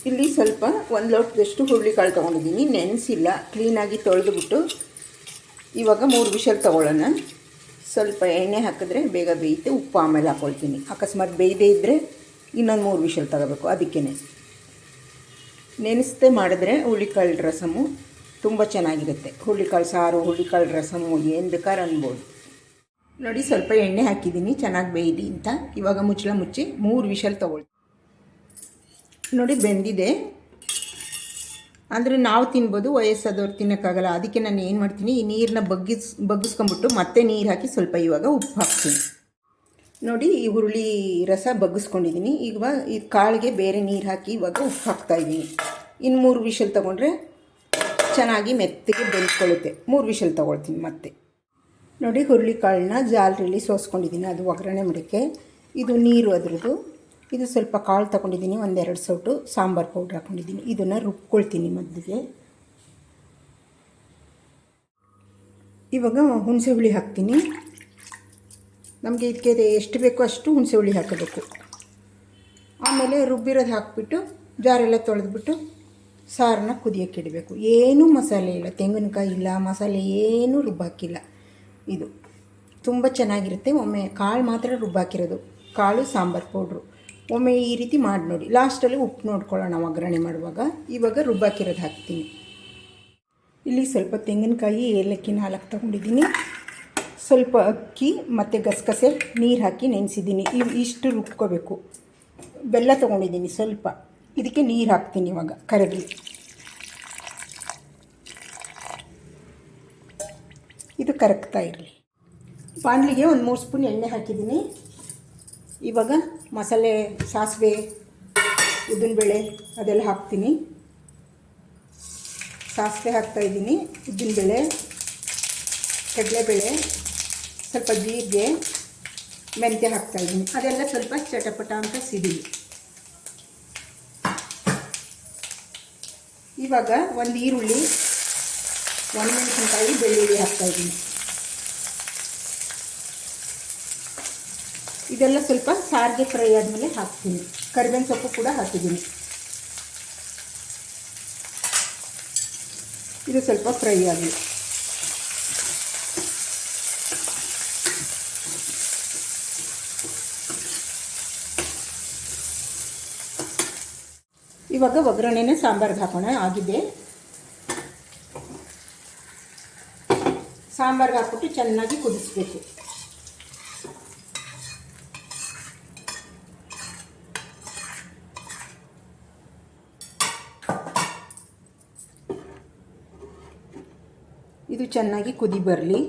ಇಲ್ಲಿ ಸ್ವಲ್ಪ ಒಂದು ಲೋಟದಷ್ಟು ಹುರುಳಿಕಾಳು ತೊಗೊಂಡಿದ್ದೀನಿ, ನೆನೆಸಿಲ್ಲ, ಕ್ಲೀನಾಗಿ ತೊಳೆದುಬಿಟ್ಟು ಇವಾಗ 3 ವಿಷಲ್ ತೊಗೊಳ್ಳೋಣ. ಸ್ವಲ್ಪ ಎಣ್ಣೆ ಹಾಕಿದ್ರೆ ಬೇಗ ಬೇಯುತ್ತೆ. ಉಪ್ಪು ಆಮೇಲೆ ಹಾಕ್ಕೊಳ್ತೀನಿ. ಅಕಸ್ಮಾತ್ ಬೇಯದೇ ಇದ್ದರೆ ಇನ್ನೊಂದು 3 ವಿಷಲ್ ತಗೋಬೇಕು. ಅದಕ್ಕೇ ನೆನೆಸದೆ ಮಾಡಿದ್ರೆ ಹುರುಳಿಕಾಳು ರಸಮು ತುಂಬ ಚೆನ್ನಾಗಿರುತ್ತೆ. ಹುರುಳಿಕಾಳು ಸಾರು, ಹುರುಳಿಕಾಳು ರಸಮು ಏನು ಬೇಕಾದ್ರೆ ಅನ್ಬೋದು. ನೋಡಿ, ಸ್ವಲ್ಪ ಎಣ್ಣೆ ಹಾಕಿದ್ದೀನಿ ಚೆನ್ನಾಗಿ ಬೇಯಲಿ ಅಂತ. ಇವಾಗ ಮುಚ್ಚಳ ಮುಚ್ಚಿ 3 ವಿಷಲ್ ತೊಗೊಳ್ತೀನಿ. ನೋಡಿ, ಬೆಂದಿದೆ. ಅಂದರೆ ನಾವು ತಿನ್ಬೋದು, ವಯಸ್ಸಾದವ್ರು ತಿನ್ನೋಕ್ಕಾಗಲ್ಲ. ಅದಕ್ಕೆ ನಾನು ಏನು ಮಾಡ್ತೀನಿ, ಈ ನೀರನ್ನ ಬಗ್ಗಿಸ್ಕೊಂಬಿಟ್ಟು ಮತ್ತೆ ನೀರು ಹಾಕಿ ಸ್ವಲ್ಪ ಇವಾಗ ಉಪ್ಪು ಹಾಕ್ತೀನಿ. ನೋಡಿ, ಈ ಹುರುಳಿ ರಸ ಬಗ್ಗಿಸ್ಕೊಂಡಿದ್ದೀನಿ. ಈಗ ಈ ಕಾಳಿಗೆ ಬೇರೆ ನೀರು ಹಾಕಿ ಇವಾಗ ಉಪ್ಪು ಹಾಕ್ತಾಯಿದ್ದೀನಿ. ಇನ್ನು 3 ವಿಷಲ್ ತೊಗೊಂಡ್ರೆ ಚೆನ್ನಾಗಿ ಮೆತ್ತಗೆ ಬೆಂದ್ಕೊಳ್ಳುತ್ತೆ. 3 ವಿಷಲ್ ತೊಗೊಳ್ತೀನಿ ಮತ್ತೆ. ನೋಡಿ, ಹುರುಳಿ ಕಾಳನ್ನ ಜಾಲರಿಲಿ ಸೋಸ್ಕೊಂಡಿದ್ದೀನಿ, ಅದು ಒಗ್ಗರಣೆ ಮಾಡೋಕ್ಕೆ. ಇದು ನೀರು ಅದರದ್ದು. ಇದು ಸ್ವಲ್ಪ ಕಾಳು ತೊಗೊಂಡಿದ್ದೀನಿ, 1-2 ಸೌಟು ಸಾಂಬಾರು ಪೌಡ್ರ್ ಹಾಕ್ಕೊಂಡಿದ್ದೀನಿ. ಇದನ್ನು ರುಬ್ಕೊಳ್ತೀನಿ ಮೊದಲಿಗೆ. ಇವಾಗ ಹುಣಸೆ ಹುಳಿ ಹಾಕ್ತೀನಿ. ನಮಗೆ ಇದಕ್ಕೆ ಎಷ್ಟು ಬೇಕೋ ಅಷ್ಟು ಹುಣಸೆ ಹುಳಿ ಹಾಕಬೇಕು. ಆಮೇಲೆ ರುಬ್ಬಿರೋದು ಹಾಕಿಬಿಟ್ಟು ಜಾರೆಲ್ಲ ತೊಳೆದ್ಬಿಟ್ಟು ಸಾರನ್ನ ಕುದಿಯೋಕ್ಕೆ ಇಡಬೇಕು. ಏನೂ ಮಸಾಲೆ ಇಲ್ಲ, ತೆಂಗಿನಕಾಯಿ ಇಲ್ಲ, ಮಸಾಲೆ ಏನೂ ರುಬ್ಬಾಕಿಲ್ಲ. ಇದು ತುಂಬ ಚೆನ್ನಾಗಿರುತ್ತೆ. ಒಮ್ಮೆ ಕಾಳು ಮಾತ್ರ ರುಬ್ಬಾಕಿರೋದು, ಕಾಳು ಸಾಂಬಾರು ಪೌಡ್ರು. ಒಮ್ಮೆ ಈ ರೀತಿ ಮಾಡಿ ನೋಡಿ. ಲಾಸ್ಟಲ್ಲಿ ಉಪ್ಪು ನೋಡ್ಕೊಳ್ಳೋಣ ಒಗ್ಗರಣೆ ಮಾಡುವಾಗ. ಇವಾಗ ರುಬ್ಬಾಕಿರೋದು ಹಾಕ್ತೀನಿ. ಇಲ್ಲಿ ಸ್ವಲ್ಪ ತೆಂಗಿನಕಾಯಿ, ಏಲಕ್ಕಿ 4 ತೊಗೊಂಡಿದ್ದೀನಿ. ಸ್ವಲ್ಪ ಅಕ್ಕಿ ಮತ್ತು ಗಸಗಸೆ ನೀರು ಹಾಕಿ ನೆನೆಸಿದ್ದೀನಿ. ಇಷ್ಟು ರುಬ್ಕೋಬೇಕು. ಬೆಲ್ಲ ತೊಗೊಂಡಿದ್ದೀನಿ ಸ್ವಲ್ಪ. ಇದಕ್ಕೆ ನೀರು ಹಾಕ್ತೀನಿ ಇವಾಗ ಕರಗಲಿ. ಇದು ಕರಗ್ತಾ ಇರಲಿ. ಬಾಣಲಿಗೆ ಒಂದು 3 ಸ್ಪೂನ್ ಎಣ್ಣೆ ಹಾಕಿದ್ದೀನಿ. ಇವಾಗ ಮಸಾಲೆ, ಸಾಸಿವೆ, ಉದ್ದಿನಬೇಳೆ ಅದೆಲ್ಲ ಹಾಕ್ತೀನಿ. ಸಾಸಿವೆ ಹಾಕ್ತಾಯಿದ್ದೀನಿ, ಉದ್ದಿನಬೇಳೆ, ಕಡಲೆಬೇಳೆ, ಸ್ವಲ್ಪ ಜೀರಿಗೆ, ಮೆಂತ್ಯ ಹಾಕ್ತಾಯಿದ್ದೀನಿ. ಅದೆಲ್ಲ ಸ್ವಲ್ಪ ಚಟಪಟ ಅಂತ ಸಿಡಿಲಿ. ಇವಾಗ ಒಂದು ಈರುಳ್ಳಿ, ಒಣಮೆಣಸಿನಕಾಯಿ, ಬೆಳ್ಳುಳ್ಳಿ ಹಾಕ್ತಾಯಿದ್ದೀನಿ. ಇದೆಲ್ಲ ಸ್ವಲ್ಪ ಸಾರಿಗೆ ಫ್ರೈ ಆದಮೇಲೆ ಹಾಕ್ತೀನಿ. ಕರಿಬೇವಿನ ಸೊಪ್ಪು ಕೂಡ ಹಾಕಿದ್ದೀನಿ. ಇದು ಸ್ವಲ್ಪ ಫ್ರೈ ಆಗಲಿ. ಇವಾಗ ಒಗ್ಗರಣೆನೇ ಸಾಂಬಾರಿಗೆ ಹಾಕೋಣ. ಆಗಿದೆ. ಸಾಂಬಾರಿಗೆ ಹಾಕ್ಬಿಟ್ಟು ಚೆನ್ನಾಗಿ ಕುದಿಸ್ಬೇಕು. ಇದು ಚೆನ್ನಾಗಿ ಕುದಿ ಬರಲಿ.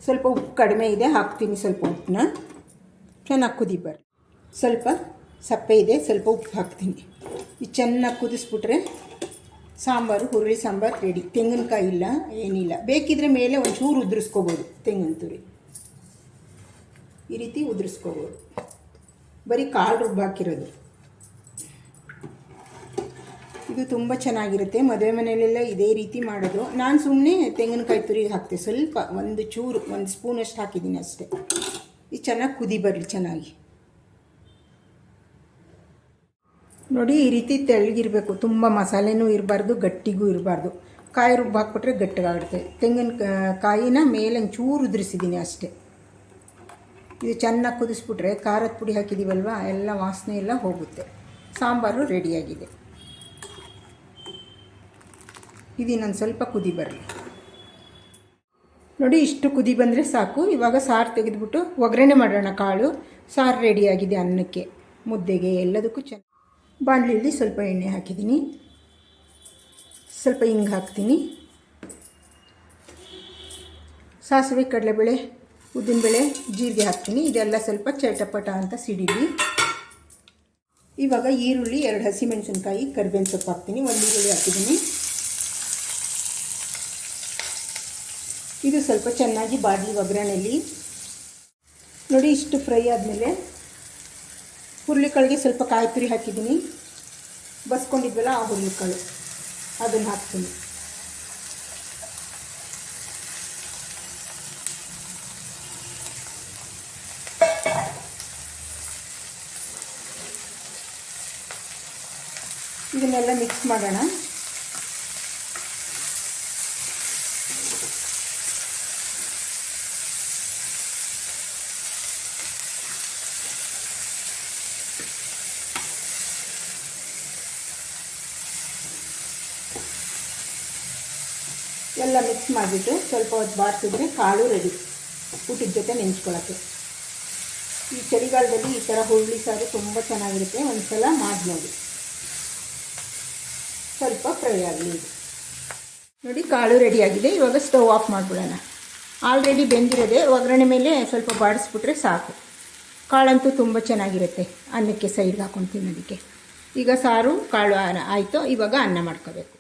ಸ್ವಲ್ಪ ಉಪ್ಪು ಕಡಿಮೆ ಇದೆ, ಹಾಕ್ತೀನಿ ಸ್ವಲ್ಪ ಉಪ್ಪನ್ನ. ಚೆನ್ನಾಗಿ ಕುದಿ ಬರಲಿ. ಸ್ವಲ್ಪ ಸಪ್ಪೆ ಇದೆ, ಸ್ವಲ್ಪ ಉಪ್ಪು ಹಾಕ್ತೀನಿ. ಇದು ಚೆನ್ನಾಗಿ ಕುದಿಸ್ಬಿಟ್ರೆ ಸಾಂಬಾರು, ಹುರುಳಿ ಸಾಂಬಾರು ರೆಡಿ. ತೆಂಗಿನಕಾಯಿ ಇಲ್ಲ, ಏನಿಲ್ಲ. ಬೇಕಿದ್ರೆ ಮೇಲೆ ಒಂಚೂರು ಉದುರಿಸ್ಕೋಬೋದು. ತೆಂಗಿನ ತುರಿ ಈ ರೀತಿ ಉದುರಿಸ್ಕೋಬೋದು. ಬರೀ ಕಾಳು ರುಬ್ಬಾಕಿರೋದು. ಇದು ತುಂಬ ಚೆನ್ನಾಗಿರುತ್ತೆ. ಮದುವೆ ಮನೆಯಲ್ಲೆಲ್ಲ ಇದೇ ರೀತಿ ಮಾಡೋದು. ನಾನು ಸುಮ್ಮನೆ ತೆಂಗಿನಕಾಯಿ ತುರಿ ಹಾಕ್ತೆ, ಸ್ವಲ್ಪ ಒಂದು ಚೂರು, 1 ಸ್ಪೂನಷ್ಟು ಹಾಕಿದ್ದೀನಿ ಅಷ್ಟೇ. ಇದು ಚೆನ್ನಾಗಿ ಕುದಿ ಬರಲಿ ಚೆನ್ನಾಗಿ. ನೋಡಿ, ಈ ರೀತಿ ತೆಳ್ಳಗಿರಬೇಕು. ತುಂಬ ಮಸಾಲೆನೂ ಇರಬಾರ್ದು, ಗಟ್ಟಿಗೂ ಇರಬಾರ್ದು. ಕಾಯಿ ರುಬ್ಬ ಹಾಕ್ಬಿಟ್ರೆ ಗಟ್ಟಿಗಾಗುತ್ತೆ. ತೆಂಗಿನಕಾಯಿನ ಮೇಲೆ ಒಂಚೂರು ಉದುರಿಸಿದ್ದೀನಿ ಅಷ್ಟೇ. ಇದು ಚೆನ್ನಾಗಿ ಕುದಿಸ್ಬಿಟ್ರೆ ಖಾರದ ಪುಡಿ ಹಾಕಿದ್ದೀವಲ್ವ, ಎಲ್ಲ ವಾಸನೆ ಎಲ್ಲ ಹೋಗುತ್ತೆ. ಸಾಂಬಾರು ರೆಡಿಯಾಗಿದೆ. ಇದು ಇನ್ನೊಂದು ಸ್ವಲ್ಪ ಕುದಿ ಬರಲಿ. ನೋಡಿ, ಇಷ್ಟು ಕುದಿ ಬಂದರೆ ಸಾಕು. ಇವಾಗ ಸಾರು ತೆಗೆದುಬಿಟ್ಟು ಒಗ್ಗರಣೆ ಮಾಡೋಣ. ಕಾಳು ಸಾರು ರೆಡಿಯಾಗಿದೆ. ಅನ್ನಕ್ಕೆ, ಮುದ್ದೆಗೆ, ಎಲ್ಲದಕ್ಕೂ ಚೆನ್ನಾಗಿ. ಬಾಣಲಿಯಲ್ಲಿ ಸ್ವಲ್ಪ ಎಣ್ಣೆ ಹಾಕಿದ್ದೀನಿ. ಸ್ವಲ್ಪ ಹಿಂಗೆ ಹಾಕ್ತೀನಿ. ಸಾಸಿವೆ, ಕಡಲೆಬೇಳೆ, ಉದ್ದಿನಬೇಳೆ, ಜೀರಿಗೆ ಹಾಕ್ತೀನಿ. ಇದೆಲ್ಲ ಸ್ವಲ್ಪ ಚಟಪಟ ಅಂತ ಸಿಡಿಲಿ. ಇವಾಗ ಈರುಳ್ಳಿ, 2 ಹಸಿಮೆಣಸಿನ್ಕಾಯಿ, ಕರಿಬೇವಿನ ಸೊಪ್ಪು ಹಾಕ್ತೀನಿ. 1 ಈರುಳ್ಳಿ ಹಾಕಿದ್ದೀನಿ. ಇದು ಸ್ವಲ್ಪ ಚೆನ್ನಾಗಿ ಬಾಡಲಿ ಒಗ್ಗರಣೆಯಲ್ಲಿ. ನೋಡಿ, ಇಷ್ಟು ಫ್ರೈ ಆದಮೇಲೆ ಹುರುಳಿಕಾಳಿಗೆ ಸ್ವಲ್ಪ ಕಾಯಿ ತುರಿ ಹಾಕಿದ್ದೀನಿ. ಬಸ್ಕೊಂಡಿದ್ವಲ್ಲ ಆ ಹುರುಳಿಕಾಳು ಅದನ್ನು ಹಾಕ್ತೀನಿ. ಇದನ್ನೆಲ್ಲ ಮಿಕ್ಸ್ ಮಾಡೋಣ. ಎಲ್ಲ ಮಿಕ್ಸ್ ಮಾಡಿಬಿಟ್ಟು ಸ್ವಲ್ಪ ಹೊತ್ತು ಬಾರಿಸಿದ್ರೆ ಕಾಳು ರೆಡಿ ಊಟದ ಜೊತೆ ನೆಂಚ್ಕೊಳ್ಳೋಕ್ಕೆ. ಈ ಚಳಿಗಾಲದಲ್ಲಿ ಈ ಥರ ಹುರುಳಿ ಸಾರು ತುಂಬ ಚೆನ್ನಾಗಿರುತ್ತೆ. ಒಂದು ಸಲ ಮಾಡಿ ನೋಡಿ. ಸ್ವಲ್ಪ ಫ್ರೈ ಆಗಲಿ ಇದು. ನೋಡಿ ಕಾಳು ರೆಡಿಯಾಗಿದೆ. ಇವಾಗ ಸ್ಟವ್ ಆಫ್ ಮಾಡಿಬಿಡೋಣ. ಆಲ್ರೆಡಿ ಬೆಂದಿರೋದೆ. ಒಗ್ಗರಣೆ ಮೇಲೆ ಸ್ವಲ್ಪ ಬಾಡಿಸ್ಬಿಟ್ರೆ ಸಾಕು. ಕಾಳಂತೂ ತುಂಬ ಚೆನ್ನಾಗಿರುತ್ತೆ ಅನ್ನಕ್ಕೆ ಸೈಡ್ಗೆ ಹಾಕೊಂಡು ತಿನ್ನೋದಕ್ಕೆ. ಈಗ ಸಾರು ಕಾಳು ಆಯಿತು. ಇವಾಗ ಅನ್ನ ಮಾಡ್ಕೋಬೇಕು.